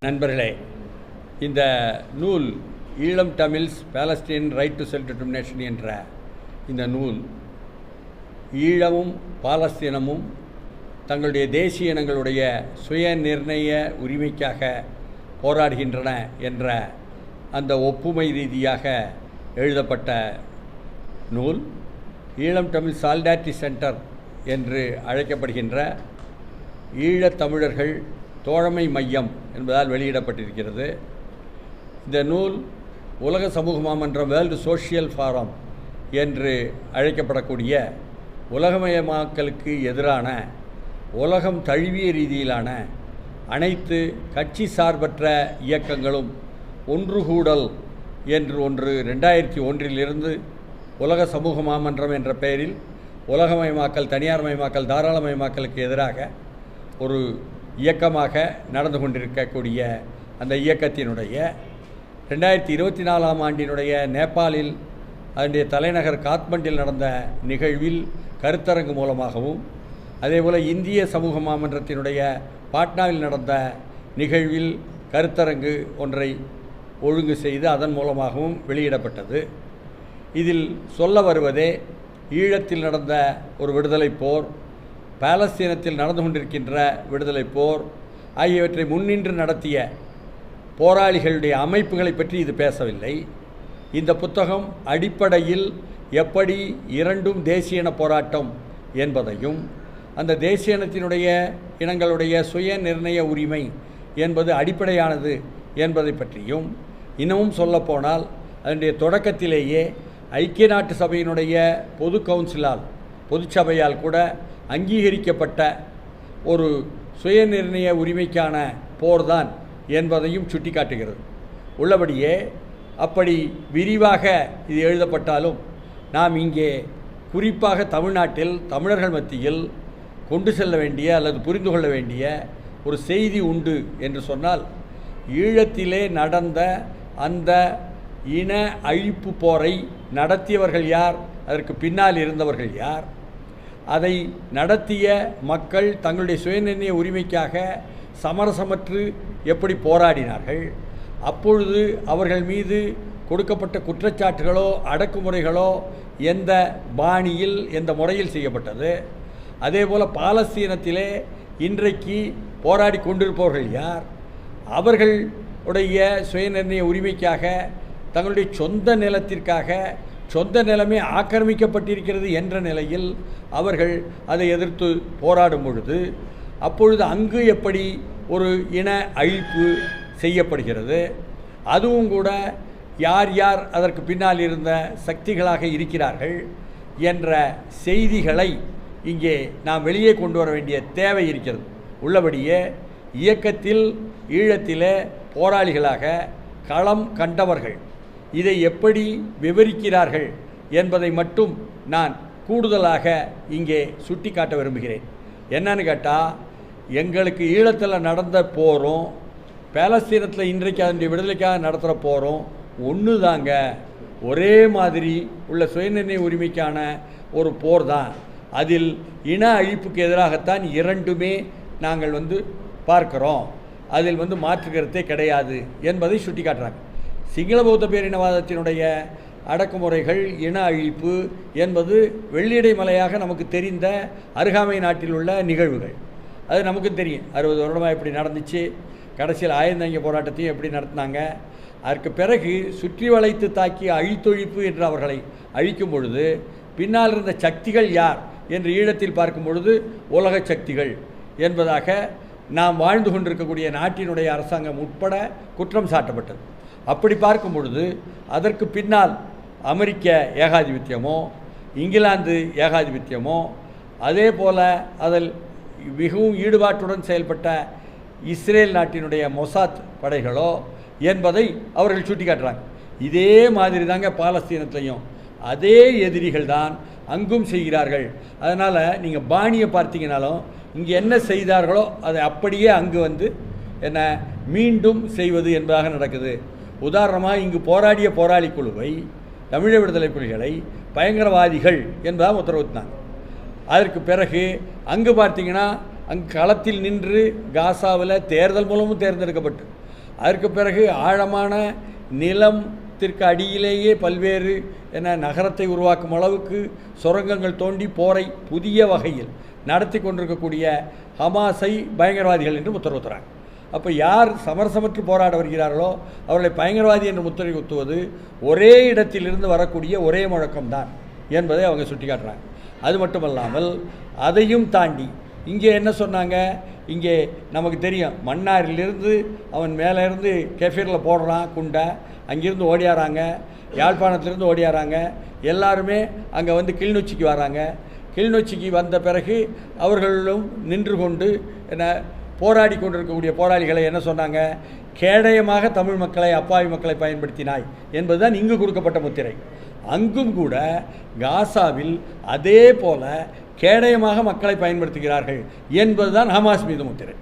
நண்பர்களே, இந்த நூல் Eelam Tamils Palestine right to self determination என்ற இந்த நூல் ஈழமும் பாலஸ்தீனமும் தங்களுடைய தேசிய இனங்களுடைய சுய நிர்ணய உரிமைக்காக போராடுகின்றன என்ற அந்த ஒப்புமை ரீதியாக எழுதப்பட்ட நூல் ஈழம் தமிழ் சாலிடாரிட்டி சென்டர் என்று அழைக்கப்படுகின்ற ஈழத்தமிழர்கள் தோழமை மையம் என்பதால் வெளியிடப்பட்டிருக்கிறது. இந்த நூல் உலக சமூக மாமன்றம் வேர்ல்டு சோஷியல் ஃபாரம் என்று அழைக்கப்படக்கூடிய உலகமயமாக்கலுக்கு எதிரான உலகம் தழுவிய ரீதியிலான அனைத்து கட்சி சார்பற்ற இயக்கங்களும் ஒன்று கூடல் என்று ஒன்று 2001 உலக சமூக மாமன்றம் என்ற பெயரில் உலகமயமாக்கல், தனியார்மயமாக்கல், தாராளமயமாக்கலுக்கு எதிராக ஒரு இயக்கமாக நடந்து கொண்டிருக்கக்கூடிய அந்த இயக்கத்தினுடைய 2024 ஆண்டினுடைய நேபாளில் அதனுடைய தலைநகர் காத்மண்டில் நடந்த நிகழ்வில் கருத்தரங்கு மூலமாகவும், அதேபோல் இந்திய சமூக மாமன்றத்தினுடைய பாட்னாவில் நடந்த நிகழ்வில் கருத்தரங்கு ஒன்றை ஒழுங்கு செய்து அதன் மூலமாகவும் வெளியிடப்பட்டது. இதில் சொல்ல வருவதே ஈழத்தில் நடந்த ஒரு விடுதலை போர், பாலஸ்தீனத்தில் நடந்து கொண்டிருக்கின்ற விடுதலை போர் ஆகியவற்றை முன்னின்று நடத்திய போராளிகளுடைய அமைப்புகளை பற்றி இது பேசவில்லை. இந்த புத்தகம் அடிப்படையில் எப்படி இரண்டும் தேசிய இன போராட்டம் என்பதையும், அந்த தேசிய இனத்தினுடைய இனங்களுடைய சுய நிர்ணய உரிமை என்பது அடிப்படையானது என்பதை பற்றியும், இன்னமும் சொல்லப்போனால் அதனுடைய தொடக்கத்திலேயே ஐக்கிய நாட்டு சபையினுடைய பொது கவுன்சிலால், பொதுச்சபையால் கூட அங்கீகரிக்கப்பட்ட ஒரு சுயநிர்ணய உரிமைக்கான போர்தான் என்பதையும் சுட்டிக்காட்டுகிறது. உள்ளபடியே அப்படி விரிவாக இது எழுதப்பட்டாலும் நாம் இங்கே குறிப்பாக தமிழ்நாட்டில் தமிழர்கள் மத்தியில் கொண்டு செல்ல வேண்டிய அல்லது புரிந்து கொள்ள வேண்டிய ஒரு செய்தி உண்டு என்று சொன்னால், ஈழத்திலே நடந்த அந்த இன அழிப்பு போரை நடத்தியவர்கள் யார், அதற்கு பின்னால் இருந்தவர்கள் யார், அதை நடத்திய மக்கள் தங்களுடைய சுயநிர்ணய உரிமைக்காக சமரசமற்று எப்படி போராடினார்கள், அப்பொழுது அவர்கள் மீது கொடுக்கப்பட்ட குற்றச்சாட்டுகளோ அடக்குமுறைகளோ எந்த பாணியில் எந்த முறையில் செய்யப்பட்டது, அதேபோல் பாலஸ்தீனத்திலே இன்றைக்கு போராடி கொண்டிருப்பவர்கள் யார், அவர்களுடைய சுயநிர்ணய உரிமைக்காக தங்களுடைய சொந்த நிலத்திற்காக சொந்த நிலமே ஆக்கிரமிக்கப்பட்டிருக்கிறது என்ற நிலையில் அவர்கள் அதை எதிர்த்து போராடும் பொழுது, அப்பொழுது அங்கு எப்படி ஒரு இன அழிப்பு செய்யப்படுகிறது, அதுவும் கூட யார் யார் அதற்கு பின்னால் இருந்த சக்திகளாக இருக்கிறார்கள் என்ற செய்திகளை இங்கே நாம் வெளியே கொண்டு வர வேண்டிய தேவை இருக்கிறது. உள்ளபடியே இயக்கத்தில் ஈழத்திலே போராளிகளாக களம் கண்டவர்கள் இதை எப்படி விவரிக்கிறார்கள் என்பதை மட்டும் நான் கூடுதலாக இங்கே சுட்டி காட்ட விரும்புகிறேன். என்னன்னு கேட்டால், எங்களுக்கு ஈழத்தில் நடந்த போரும் பாலஸ்தீனத்தில் இன்றைக்கு அதனுடைய விடுதலைக்காக நடத்துகிற போரும் ஒன்று தாங்க, ஒரே மாதிரி உள்ள சுயநிர்ணய உரிமைக்கான ஒரு போர் தான். அதில் இன அழிப்புக்கு எதிராகத்தான் இரண்டுமே நாங்கள் பார்க்கிறோம், அதில் மாற்று கருத்தே கிடையாது என்பதை சுட்டி காட்டுறாங்க. சிங்கள பௌத்த பேரினவாதத்தினுடைய அடக்குமுறைகள், இன அழிப்பு என்பது வெள்ளியடை மலையாக நமக்கு தெரிந்த அருகாமை நாட்டில் உள்ள நிகழ்வுகள். அது நமக்கு தெரியும். 60 வருடமாக எப்படி நடந்துச்சு, கடைசியில் ஆயுதங்க போராட்டத்தையும் எப்படி நடத்தினாங்க, அதற்கு பிறகு சுற்றி வளைத்து தாக்கி அழித்தொழிப்பு என்று அவர்களை அழிக்கும் பொழுது பின்னால் இருந்த சக்திகள் யார் என்று ஈழத்தில் பார்க்கும் பொழுது உலக சக்திகள் என்பதாக நாம் வாழ்ந்து கொண்டிருக்கக்கூடிய நாட்டினுடைய அரசாங்கம் உட்பட குற்றம் சாட்டப்பட்டது. அப்படி பார்க்கும் பொழுது அதற்கு பின்னால் அமெரிக்க ஏகாதிபத்தியமோ இங்கிலாந்து ஏகாதிபத்தியமோ, அதே போல் அதில் மிகவும் ஈடுபாட்டுடன் செயல்பட்ட இஸ்ரேல் நாட்டினுடைய மொசாத் படைகளோ என்பதை அவர்கள் சுட்டி காட்டுறாங்க. இதே மாதிரி தாங்க பாலஸ்தீனத்திலையும் அதே எதிரிகள் தான் அங்கும் செய்கிறார்கள். அதனால் நீங்கள் பாணியை பார்த்தீங்கனாலும் இங்கே என்ன செய்தார்களோ அதை அப்படியே அங்கு என்ன மீண்டும் செய்வது என்பதாக நடக்குது. உதாரணமாக இங்கு போராடிய போராளி குழுவை, தமிழீழ விடுதலை புலிகளை பயங்கரவாதிகள் என்பதாக உத்தரவிட்டாங்க. அதற்கு பிறகு அங்கு பார்த்தீங்கன்னா அங்கு களத்தில் நின்று காசாவில் தேர்தல் மூலமும் தேர்ந்தெடுக்கப்பட்டு அதற்கு பிறகு ஆழமான நிலத்திற்கு அடியிலேயே பல்வேறு நகரத்தை உருவாக்கும் அளவுக்கு சுரங்கங்கள் தோண்டி போரை புதிய வகையில் நடத்தி கொண்டிருக்கக்கூடிய ஹமாஸை பயங்கரவாதிகள் என்று முத்திரை குத்துறாங்க. அப்போ யார் சமரசமற்று போராட வருகிறார்களோ அவர்களை பயங்கரவாதி என்று முத்திரை குத்துவது ஒரே இடத்திலிருந்து வரக்கூடிய ஒரே முழக்கம்தான் என்பதை அவங்க சுட்டி காட்டுறாங்க. அது மட்டுமல்லாமல் அதையும் தாண்டி இங்கே என்ன சொன்னாங்க, இங்கே நமக்கு தெரியும் மன்னாரிலிருந்து அவன் மேலே இருந்து கெஃபீரில் போடுறான் குண்டை, அங்கேருந்து ஓடியாராங்க, யாழ்ப்பாணத்திலேருந்து ஓடியாராங்க, எல்லாருமே அங்கே வந்து கிளிநொச்சிக்கு வராங்க. கிளிநொச்சிக்கு வந்த பிறகு அவர்களும் நின்று கொண்டு போராடி கொண்டிருக்கக்கூடிய போராளிகளை என்ன சொன்னாங்க, கேடயமாக தமிழ் மக்களை அப்பாவி மக்களை பயன்படுத்தினாய் என்பதுதான் இங்கு கொடுக்கப்பட்ட முத்திரை. அங்கும் கூட காசாவில் அதே போல கேடயமாக மக்களை பயன்படுத்துகிறார்கள் என்பதுதான் ஹமாஸ் மீது முத்திரை.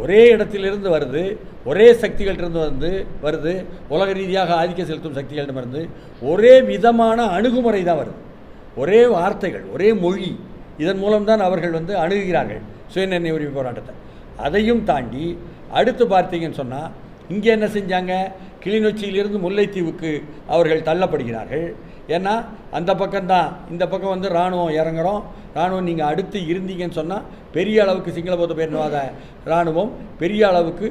ஒரே இடத்திலிருந்து வருது, ஒரே சக்திகளிலிருந்து வருது, உலக ரீதியாக ஆதிக்கம் செலுத்தும் சக்திகளிடமிருந்து ஒரே விதமான அணுகுமுறை தான் வருது, ஒரே வார்த்தைகள், ஒரே மொழி. இதன் மூலம்தான் அவர்கள் வந்து அணுகுகிறார்கள் சுயநிர்ணய உரிமை போராட்டத்தை. அதையும் தாண்டி அடுத்து பார்த்தீங்கன்னு சொன்னால் இங்கே என்ன செஞ்சாங்க, கிளிநொச்சியிலிருந்து முல்லைத்தீவுக்கு அவர்கள் தள்ளப்படுகிறார்கள். ஏன்னா அந்த பக்கம்தான், இந்த பக்கம் வந்து இராணுவம் இறங்குறோம், இராணுவம் நீங்கள் அடுத்து இருந்தீங்கன்னு சொன்னால் பெரிய அளவுக்கு சிங்கள பௌத்த பேரினவாத இராணுவம் பெரிய அளவுக்கு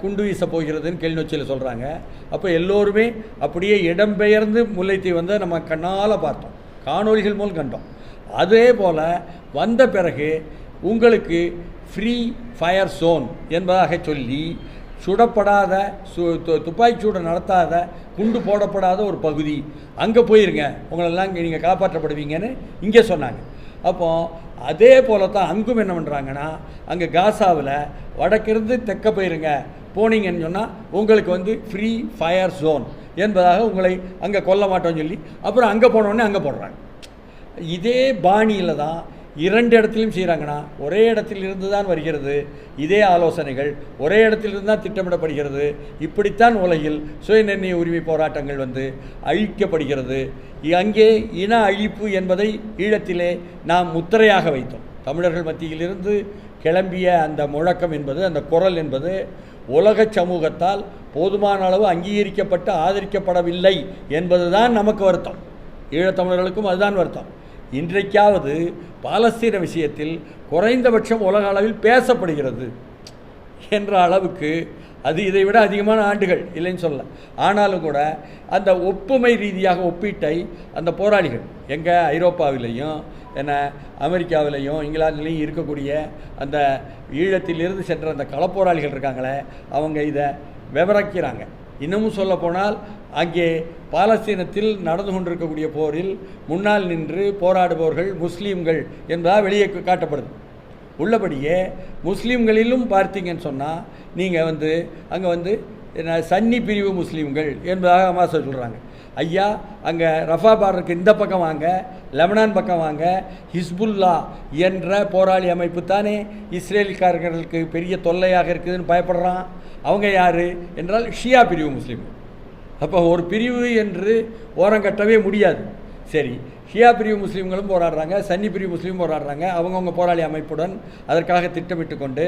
குண்டு வீச போகிறதுன்னு கிளிநொச்சியில் சொல்கிறாங்க. அப்போ எல்லோருமே அப்படியே இடம்பெயர்ந்து முல்லைத்தீவு வந்து நம்ம கண்ணால் பார்த்தோம், காணொலிகள் மூலம் கண்டோம். அதே போல் வந்த பிறகு உங்களுக்கு ஃப்ரீ ஃபயர் ஜோன் என்பதாக சொல்லி சுடப்படாத துப்பாக்கி சூடு நடத்தாத குண்டு போடப்படாத ஒரு பகுதி, அங்கே போயிருங்க, உங்களெல்லாம் நீங்கள் காப்பாற்றப்படுவீங்கன்னு இங்கே சொன்னாங்க. அப்போது அதே போல தான் அங்கும் என்ன பண்ணுறாங்கன்னா, அங்கே காசாவில் வடக்கிருந்து தெற்க போயிருங்க, போனீங்கன்னு சொன்னால் உங்களுக்கு வந்து ஃப்ரீ ஃபயர் ஜோன் என்பதாக உங்களை அங்கே கொல்ல மாட்டோம்னு சொல்லி அப்புறம் அங்கே போனோடனே அங்கே போடுறாங்க. இதே பாணியில் தான் இரண்டு இடத்துலையும் செய்கிறாங்கன்னா, ஒரே இடத்திலிருந்து தான் வருகிறது இதே ஆலோசனைகள், ஒரே இடத்திலிருந்து தான் திட்டமிடப்படுகிறது. இப்படித்தான் உலகில் சுயநிர்ணய உரிமை போராட்டங்கள் வந்து அழிக்கப்படுகிறது. அங்கே இன அழிப்பு என்பதை ஈழத்திலே நாம் முத்திரையாக வைத்தோம். தமிழர்கள் மத்தியிலிருந்து கிளம்பிய அந்த முழக்கம் என்பது, அந்த குரல் என்பது உலக சமூகத்தால் போதுமான அளவு அங்கீகரிக்கப்பட்டு ஆதரிக்கப்படவில்லை என்பதுதான் நமக்கு வருத்தம். ஈழத்தமிழர்களுக்கும் அதுதான் வருத்தம். இன்றைக்காவது பாலஸ்தீன விஷயத்தில் குறைந்தபட்சம் உலக அளவில் பேசப்படுகிறது என்ற அளவுக்கு, அது இதை விட அதிகமான ஆண்டுகள் இல்லைன்னு சொல்ல, ஆனாலும் கூட அந்த ஒப்புமை ரீதியாக ஒப்பீட்டை அந்த போராளிகள் எங்கள் ஐரோப்பாவிலையும் அமெரிக்காவிலையும் இங்கிலாந்துலேயும் இருக்கக்கூடிய அந்த ஈழத்திலிருந்து சென்ற அந்த களப்போராளிகள் இருக்காங்களே, அவங்க இதை விவரிக்கிறாங்க. இன்னமும் சொல்லப்போனால் அங்கே பாலஸ்தீனத்தில் நடந்து கொண்டிருக்கக்கூடிய போரில் முன்னால் நின்று போராடுபவர்கள் முஸ்லீம்கள் என்பதாக வெளியே காட்டப்படுது. உள்ளபடியே முஸ்லீம்களிலும் பார்த்தீங்கன்னு சொன்னால் நீங்கள் வந்து அங்கே வந்து சன்னி பிரிவு முஸ்லீம்கள் என்பதாக ஹமாஸ் சொல்கிறாங்க. ஐயா, அங்கே ரஃபா பார்டருக்கு இந்த பக்கம் வாங்க, லெபனான் பக்கம் வாங்க, ஹிஸ்புல்லா என்ற போராளி அமைப்பு தானே இஸ்ரேல்காரர்களுக்கு பெரிய தொல்லையாக இருக்குதுன்னு பயப்படுறான். அவங்க யார் என்றால் ஷியா பிரிவு முஸ்லீம்கள். அப்போ ஒரு பிரிவு என்று ஓரங்கட்டவே முடியாது. சரி, ஷியா பிரிவு முஸ்லீம்களும் போராடுறாங்க, சன்னி பிரிவு முஸ்லீமும் போராடுறாங்க. அவங்கவுங்க போராளி அமைப்புடன் அதற்காக திட்டமிட்டு கொண்டு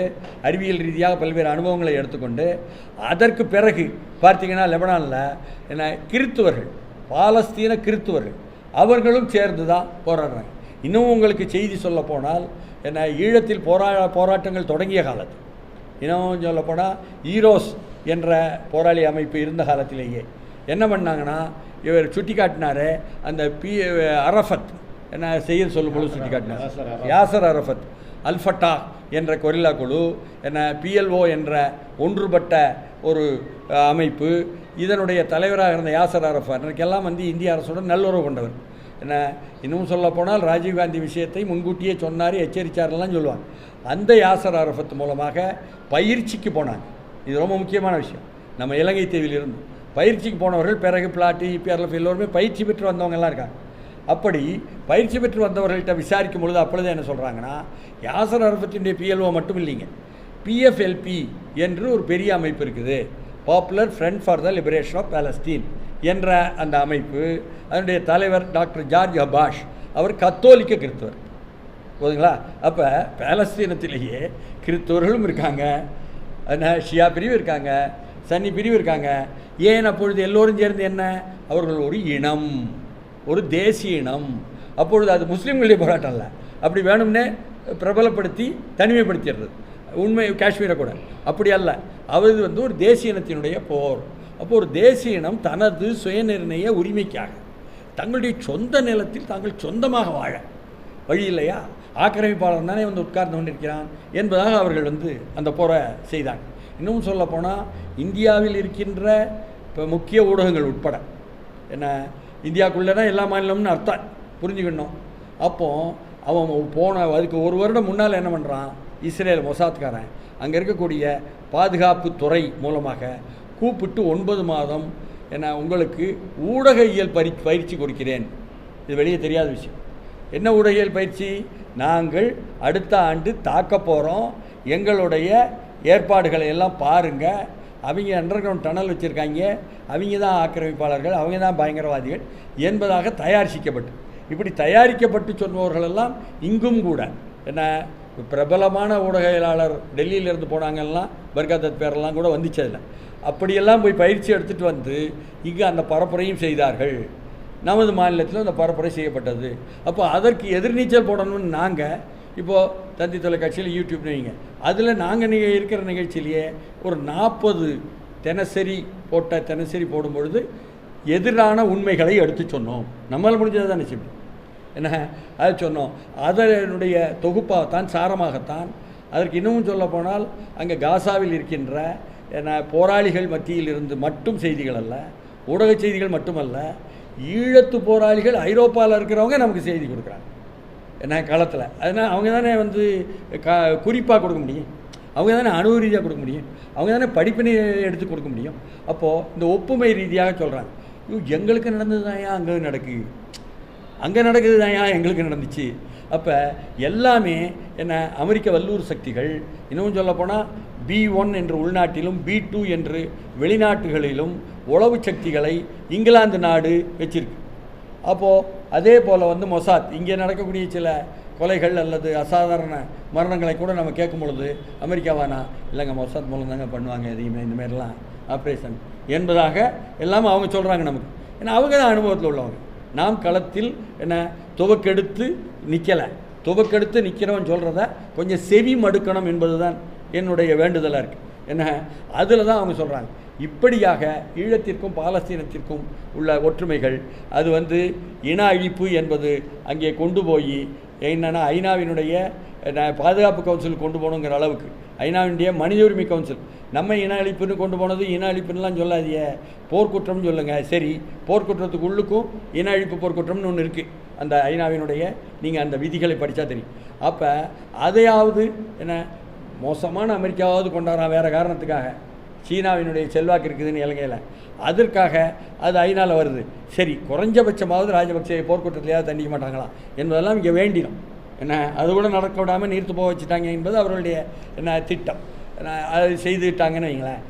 அறிவியல் ரீதியாக பல்வேறு அனுபவங்களை எடுத்துக்கொண்டு அதற்கு பிறகு பார்த்திங்கன்னா லெபனானில் கிறித்துவர்கள், பாலஸ்தீன கிறித்துவர்கள் அவர்களும் சேர்ந்து தான் போராடுறாங்க. இன்னும் உங்களுக்கு செய்தி சொல்ல போனால் ஈழத்தில் போராட்டங்கள் தொடங்கிய காலத்தில், இன்னும் சொல்லப்போனால் ஈரோஸ் என்ற போராளி அமைப்பு இருந்த காலத்திலேயே என்ன பண்ணாங்கன்னா, இவர் சுட்டி காட்டினார் அந்த அரஃபத் செய்ய சொல்லும்போது சுட்டி காட்டினார், யாசர் அரஃபத், அல்ஃபட்டா என்ற கொரில்லா குழு, PLO என்ற ஒன்றுபட்ட ஒரு அமைப்பு, இதனுடைய தலைவராக இருந்த யாசர் அரஃபத் அன்றைக்கெல்லாம் வந்து இந்திய அரசுடன் நல்லுறவு கொண்டவர். இன்னும் சொல்லப்போனால் ராஜீவ்காந்தி விஷயத்தை முன்கூட்டியே சொன்னார், எச்சரித்தாரெல்லாம் சொல்லுவாங்க. அந்த யாசர் அரஃபத் மூலமாக பயிற்சிக்கு போனாங்க. இது ரொம்ப முக்கியமான விஷயம். நம்ம இலங்கை தீவிலிருந்து பயிற்சிக்கு போனவர்கள் பிறகு பிளாட்டி PRF எல்லோருமே பயிற்சி பெற்று வந்தவங்கெல்லாம் இருக்காங்க. அப்படி பயிற்சி பெற்று வந்தவர்கள்ட்ட விசாரிக்கும் பொழுது அப்பொழுது என்ன சொல்கிறாங்கன்னா, யாசர் அரஃபத்தினுடைய PLO மட்டும் இல்லைங்க, PFLP என்று ஒரு பெரிய அமைப்பு இருக்குது, popular front for the liberation of Palestine என்ற அந்த அமைப்பு, அதனுடைய தலைவர் டாக்டர் ஜார்ஜ் ஹபாஷ், அவர் கத்தோலிக்க கிறிஸ்தவர். போதுங்களா? அப்போ பாலஸ்தீனத்திலேயே கிறிஸ்தவர்களும் இருக்காங்க, ஷியா பிரிவு இருக்காங்க, சன்னி பிரிவு இருக்காங்க. ஏன் அப்பொழுது எல்லோரும் சேர்ந்து என்ன, அவர்கள் ஒரு இனம், ஒரு தேசிய இனம். அப்பொழுது அது முஸ்லீம்களுடைய போராட்டம் இல்லை, அப்படி வேணும்னே பிரபலப்படுத்தி தனிமைப்படுத்திடுறது. உண்மை காஷ்மீரை கூட அப்படி அல்ல, அது வந்து ஒரு தேசிய இனத்தினுடைய போர். அப்போ ஒரு தேசிய இனம் தனது சுயநிர்ணய உரிமைக்காக தங்களுடைய சொந்த நிலத்தில் தாங்கள் சொந்தமாக வாழ வழி இல்லையா, ஆக்கிரமிப்பாளர் தானே வந்து உட்கார்ந்து கொண்டிருக்கிறான் என்பதாக அவர்கள் வந்து அந்த போரை செய்தாங்க. இன்னும் சொல்லப்போனால் இந்தியாவில் இருக்கின்ற இப்போ முக்கிய ஊடகங்கள் உட்பட என்ன, இந்தியாவுக்குள்ளே தான் எல்லா மாநிலம்னு அர்த்தம் புரிஞ்சுக்கணும். அப்போது அவன் போன அதுக்கு ஒரு வருடம் முன்னால் என்ன பண்ணுறான், இஸ்ரேல் மொசாத்காரன் அங்கே இருக்கக்கூடிய பாதுகாப்பு துறை மூலமாக கூப்பிட்டு 9 மாதம் என்ன உங்களுக்கு ஊடகியல் பயிற்சி கொடுக்கிறேன். இது வெளியே தெரியாத விஷயம். என்ன ஊடகியல் பயிற்சி, நாங்கள் அடுத்த ஆண்டு தாக்க போகிறோம், எங்களுடைய ஏற்பாடுகளை எல்லாம் பாருங்கள், அவங்க அண்டர் கிரவுண்ட் டனல் வச்சுருக்காங்க, அவங்க தான் ஆக்கிரமிப்பாளர்கள், அவங்க தான் பயங்கரவாதிகள் என்பதாக தயாரிக்கப்பட்டு, இப்படி தயாரிக்கப்பட்டு சொன்னவர்களெல்லாம் இங்கும் கூட என்ன பிரபலமான ஊடகவியலாளர் டெல்லியிலேருந்து போனாங்கலாம், பர்காதத் பேரெல்லாம் கூட வந்துச்சு. அதில் அப்படியெல்லாம் போய் பயிற்சி எடுத்துகிட்டு வந்து இங்கே அந்த பரப்புரையும் செய்தார்கள். நமது மாநிலத்தில் அந்த பரப்புரை செய்யப்பட்டது. அப்போ அதற்கு எதிர்நீச்சல் போடணும்னு நாங்கள் இப்போது தந்தி தொலைக்காட்சியில் யூடியூப் வைங்க, அதில் நாங்கள் நீங்கள் இருக்கிற நிகழ்ச்சியிலேயே ஒரு 40 தினசரி போடும்பொழுது எதிரான உண்மைகளை எடுத்து சொன்னோம். நம்மளால் முடிஞ்சதை தான் நிச்சயம் என்ன அதை சொன்னோம். அதனுடைய தொகுப்பாகத்தான், சாரமாகத்தான். அதற்கு இன்னமும் சொல்ல போனால் அங்கே காசாவில் இருக்கின்ற போராளிகள் மத்தியில் இருந்து மட்டும் செய்திகள் அல்ல, ஊடக செய்திகள் மட்டுமல்ல, ஈழத்து போராளிகள் ஐரோப்பாவில் இருக்கிறவங்க நமக்கு செய்தி கொடுக்குறாங்க என்ன களத்தில். அதனால் அவங்க தானே வந்து குறிப்பாக கொடுக்க முடியும், அவங்க தானே அணு ரீதியாக கொடுக்க முடியும், அவங்க தானே படிப்பினை எடுத்து கொடுக்க முடியும். அப்போது இந்த ஒப்புமை ரீதியாக சொல்கிறாங்க, எங்களுக்கு நடந்தது தான் ஏன் அங்கே நடக்குது, அங்கே நடக்குது தான் ஏன் எங்களுக்கு நடந்துச்சு. அப்போ எல்லாமே என்ன அமெரிக்க வல்லூர் சக்திகள், இன்னும் சொல்லப்போனால் B1 என்று உள்நாட்டிலும் B2 என்று வெளிநாட்டுகளிலும் உளவு சக்திகளை இங்கிலாந்து நாடு வச்சிருக்கு. அப்போது அதே போல் வந்து மொசாத் இங்கே நடக்கக்கூடிய சில கொலைகள் அல்லது அசாதாரண மரணங்களை கூட நம்ம கேட்கும் பொழுது அமெரிக்காவானா இல்லைங்க மொசாத் மூலம் தாங்க பண்ணுவாங்க எதையுமே இந்தமாரிலாம் ஆப்ரேஷன் என்பதாக எல்லாம் அவங்க சொல்கிறாங்க நமக்கு. ஏன்னா அவங்க தான் அனுபவத்தில் உள்ளவங்க. நாம் களத்தில் என்ன துவக்கெடுத்து நிற்கலை, துவக்கெடுத்து நிற்கிறவன் சொல்கிறத கொஞ்சம் செவி மடுக்கணும் என்பது தான் என்னுடைய வேண்டுதலாக இருக்குது. என்ன அதில் தான் அவங்க சொல்கிறாங்க. இப்படியாக ஈழத்திற்கும் பாலஸ்தீனத்திற்கும் உள்ள ஒற்றுமைகள், அது வந்து இன அழிப்பு என்பது அங்கே கொண்டு போய் என்னென்னா ஐநாவினுடைய பாதுகாப்பு கவுன்சில் கொண்டு போகணுங்கிற அளவுக்கு, ஐநாவினுடைய மனித உரிமை கவுன்சில் நம்ம இன அழிப்புன்னு கொண்டு போனது, இன அழிப்புன்னெலாம் சொல்லாதிய, போர்க்குற்றம்னு சொல்லுங்கள். சரி, போர்க்குற்றத்துக்கு உள்ளுக்கும் இன அழிப்பு போர்க்குற்றம்னு ஒன்று இருக்குது அந்த ஐநாவினுடைய, நீங்கள் அந்த விதிகளை படித்தா தெரியும். அப்போ அதையாவது என்ன மோசமான அமெரிக்காவது கொண்டாடுறான் வேறு காரணத்துக்காக, சீனாவினுடைய செல்வாக்கு இருக்குதுன்னு இலங்கையில், அதற்காக அது ஐநாவில் வருது. சரி, குறைஞ்சபட்சமாவது ராஜபக்சே போர்க்குற்றத்திலேயாவது தண்டிக்க மாட்டாங்களா என்பதெல்லாம் இங்கே வேண்டிடும். என்ன அது கூட நடக்க விடாமல் நீர்த்து போக வச்சுட்டாங்க என்பது அவர்களுடைய என்ன திட்டம். அது செய்துட்டாங்கன்னு வைங்களேன்.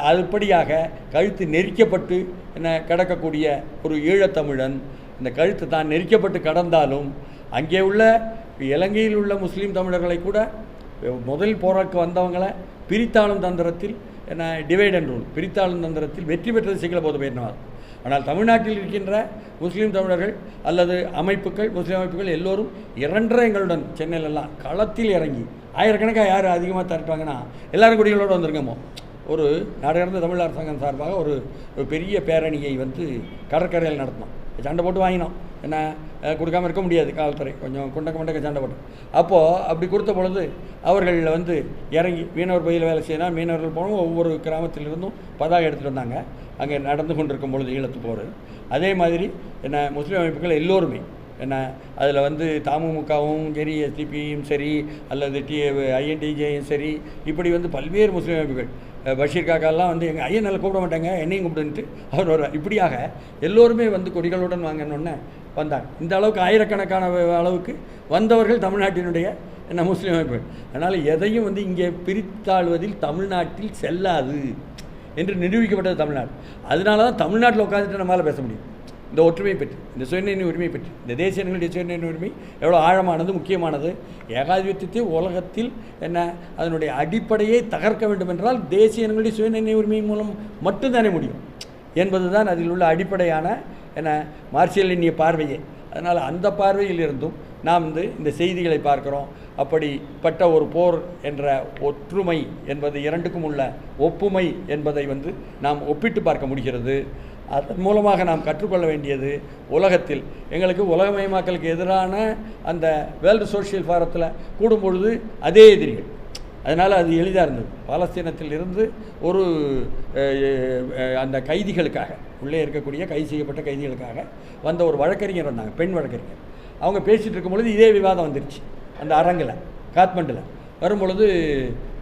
அதுபடியாக கழுத்து நெரிக்கப்பட்டு என்ன கிடக்கக்கூடிய ஒரு ஈழத்தமிழன், இந்த கழுத்து தான் நெரிக்கப்பட்டு கடந்தாலும் அங்கே உள்ள இலங்கையில் உள்ள முஸ்லீம் தமிழர்களை கூட முதல் போராக்கு வந்தவங்களை பிரித்தாளும் தந்திரத்தில் என்ன டிவைட் அண்ட் ரூல், பிரித்தாளும் தந்திரத்தில் வெற்றி பெற்றது சிங்கள போது போயிருந்தவர். ஆனால் தமிழ்நாட்டில் இருக்கின்ற முஸ்லீம் தமிழர்கள் அல்லது அமைப்புகள், முஸ்லீம் அமைப்புகள் எல்லோரும் எங்களுடன் சென்னையிலெல்லாம் களத்தில் இறங்கி ஆயிரக்கணக்காக யார் அதிகமாக திரட்டுவாங்கன்னா எல்லாரும் குடிகளோடு வந்திருக்கமோ. ஒரு நாடகர்ந்த தமிழ் அரசாங்கம் சார்பாக ஒரு பெரிய பேரணியை வந்து கடற்கரையில் நடத்தினோம். சண்டை போட்டு வாங்கினோம். என்ன கொடுக்காமல் இருக்க முடியாது, காவல்துறை கொஞ்சம் குண்டக்க சண்டை போட்டோம். அப்போது அப்படி கொடுத்த பொழுது அவர்கள் வந்து இறங்கி மீனவர் பகுதியில் வேலை செய்யணும், மீனவர்கள் போனோம், ஒவ்வொரு கிராமத்திலிருந்தும் பதாக எடுத்துகிட்டு வந்தாங்க. அங்கே நடந்து கொண்டிருக்கும் பொழுது ஈழத்து போர். அதே மாதிரி என்ன முஸ்லீம் அமைப்புகள் எல்லோருமே என்ன அதில் வந்து தமுமுகவும் சரி, எஸ்டிபியும் சரி, அல்லது ஐஎன்டிஜேயும் சரி, இப்படி வந்து பல்வேறு முஸ்லீம் அமைப்புகள், பஷீர் காக்காலாம் வந்து எங்கள் ஐயனால் கூப்பிட மாட்டாங்க, என்னையும் கூப்பிட்டுன்ட்டு அவர் வருவார். இப்படியாக எல்லோருமே வந்து கொடிகளுடன் வாங்கணுன்னு வந்தாங்க. இந்த அளவுக்கு ஆயிரக்கணக்கான அளவுக்கு வந்தவர்கள் தமிழ்நாட்டினுடைய என்ன முஸ்லீம் அமைப்புகள். அதனால் எதையும் வந்து இங்கே பிரித்தாளுவதில் தமிழ்நாட்டில் செல்லாது என்று நிரூபிக்கப்பட்டது தமிழ்நாடு. அதனால தான் தமிழ்நாட்டில் உட்காந்துட்டு நம்மளால் பேச முடியும். இந்த ஒற்றுமை பற்றி, இந்த சுயநிர்ணய உரிமை பற்றி, இந்த தேசிய இனங்களுடைய சுயநிர்ணய உரிமை எவ்வளோ ஆழமானது, முக்கியமானது. ஏகாதிபத்தியத்தை உலகத்தில் என்ன அதனுடைய அடிப்படையை தகர்க்க வேண்டும் என்றால் தேசிய இனங்களுடைய சுயநிர்ணய உரிமையின் மூலம் மட்டும்தானே முடியும் என்பது தான் அதில் உள்ள அடிப்படையான என்ன மார்க்சிய பார்வையே. அதனால் அந்த பார்வையில் இருந்தும் நாம் இந்த செய்திகளை பார்க்குறோம். அப்படிப்பட்ட ஒரு போர் என்ற ஒற்றுமை என்பது இரண்டுக்கும் உள்ள ஒப்புமை என்பதை நாம் ஒப்பிட்டு பார்க்க முடிகிறது. அதன் மூலமாக நாம் கற்றுக்கொள்ள வேண்டியது, உலகத்தில் எங்களுக்கு உலகமயமாக்கலுக்கு எதிரான அந்த வேர்ல்டு சோஷியல் ஃபாரத்தில் கூடும்பொழுது அதே எதிரிகள். அதனால் அது எளிதாக இருந்தது. பாலஸ்தீனத்தில் இருந்து ஒரு அந்த கைதிகளுக்காக, உள்ளே இருக்கக்கூடிய கைது செய்யப்பட்ட கைதிகளுக்காக வந்த ஒரு வழக்கறிஞர் வந்தாங்க, பெண் வழக்கறிஞர். அவங்க பேசிகிட்டு இருக்கும்பொழுது இதே விவாதம் வந்துருச்சு அந்த அரங்கில், காத்மண்டில். வரும்பொழுது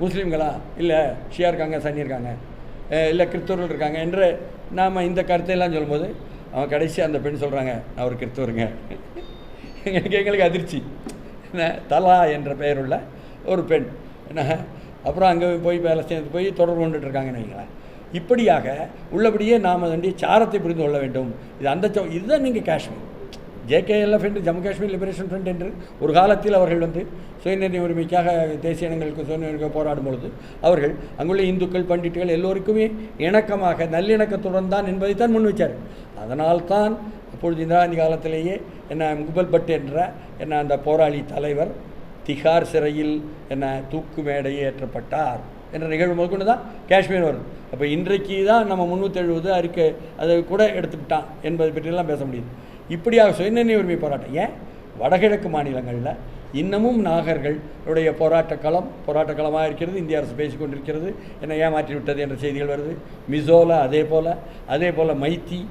முஸ்லீம்களா, இல்லை ஷியா இருக்காங்க, சன்னி இருக்காங்க, இல்லை கிறிஸ்தவர்கள் இருக்காங்க என்று நாம் இந்த கருத்தையெல்லாம் சொல்லும்போது அவன் கடைசி அந்த பெண் சொல்கிறாங்க, நான் ஒரு கிறிஸ்தவருங்க. எங்களுக்கு அதிர்ச்சி. தலா என்ற பெயருள்ள ஒரு பெண் என்ன. அப்புறம் அங்கே போய் பாலஸ்தீனத்துக்கு போய் தொடர்பு கொண்டுட்டு இருக்காங்கன்னு வைங்களேன். இப்படியாக உள்ளபடியே நாம் சாரத்தை புரிந்து கொள்ள வேண்டும். இது அந்த இதுதான் நீங்கள் காஷ்மீர் JKLF என்று ஜம்மு காஷ்மீர் லிபரேஷன் ஃப்ரண்ட் என்று ஒரு காலத்தில் அவர்கள் சுயநிர்ணய உரிமைக்காக தேசிய இனங்களுக்கு சுயநிர்ணய போராடும் பொழுது அவர்கள் அங்குள்ள இந்துக்கள் பண்டிட்டுகள் எல்லோருக்குமே இணக்கமாக நல்லிணக்கத்துடன் தான் என்பதைத்தான் முன் வச்சார். அதனால்தான் அப்பொழுது இந்திரா காந்தி காலத்திலேயே முகுபல் பட் என்ற அந்த போராளி தலைவர் திகார் சிறையில் தூக்கு மேடை ஏற்றப்பட்டார் என்ற நிகழ்வு முதற்கொண்டு தான் காஷ்மீர் வருது. அப்போ இன்றைக்கு தான் நம்ம 370 அறிக்கை அதை கூட எடுத்துக்கிட்டான் என்பதை பற்றியெல்லாம் பேச முடியுது. இப்படியாக சுயநிர்ணய உரிமை போராட்டம் ஏன் வடகிழக்கு மாநிலங்களில் இன்னமும் நாகர்களுடைய போராட்டக்களமாக இருக்கிறது. இந்திய அரசு பேசிக்கொண்டிருக்கிறது, ஏமாற்றி விட்டது என்ற செய்திகள் வருது. மிசோல அதே போல் மைத்தி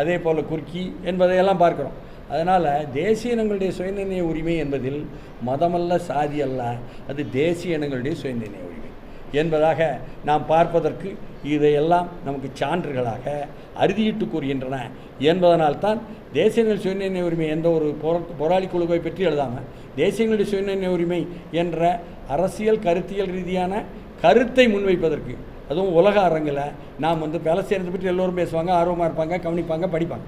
அதே போல் குர்கி என்பதையெல்லாம் பார்க்குறோம். அதனால் தேசிய இனங்களுடைய சுயநிர்ணய உரிமை என்பதில் மதமல்ல, சாதி அல்ல, அது தேசிய இனங்களுடைய சுயநிர்ணய உரிமை என்பதாக நாம் பார்ப்பதற்கு இதையெல்லாம் நமக்கு சான்றுகளாக அறுதியிட்டு கூறுகின்றன என்பதனால்தான் தேசியங்கள் சுயநிர்ணய உரிமை எந்த ஒரு போராளி குழுவை பற்றி எழுதாமல் தேசியங்களுடைய சுயநிர்ணய உரிமை என்ற அரசியல் கருத்தியல் ரீதியான கருத்தை முன்வைப்பதற்கு, அதுவும் உலக அரங்கில் நாம் பாலஸ்தீனத்தை பற்றி எல்லோரும் பேசுவாங்க, ஆர்வமாக இருப்பாங்க, கவனிப்பாங்க, படிப்பாங்க.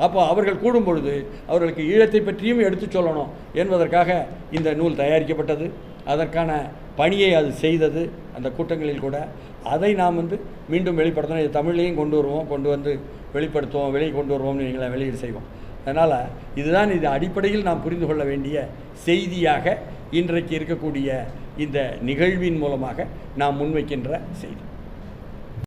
அப்போ அவர்கள் கூடும் பொழுது அவர்களுக்கு ஈழத்தை பற்றியும் எடுத்து சொல்லணும் என்பதற்காக இந்த நூல் தயாரிக்கப்பட்டது. அதற்கான பணியை அது செய்தது அந்த கூட்டங்களில் கூட. அதை நாம் மீண்டும் வெளிப்படுத்தணும். இது தமிழ்லையும் கொண்டு வந்து வெளிப்படுத்துவோம், வெளியே கொண்டு வருவோம்னு நீங்களை வெளியீடு செய்வோம். அதனால் இதுதான் இது அடிப்படையில் நாம் புரிந்து கொள்ள வேண்டிய செய்தியாக இன்றைக்கு இருக்கக்கூடிய இந்த நிகழ்வின் மூலமாக நாம் முன்வைக்கின்ற செய்தி.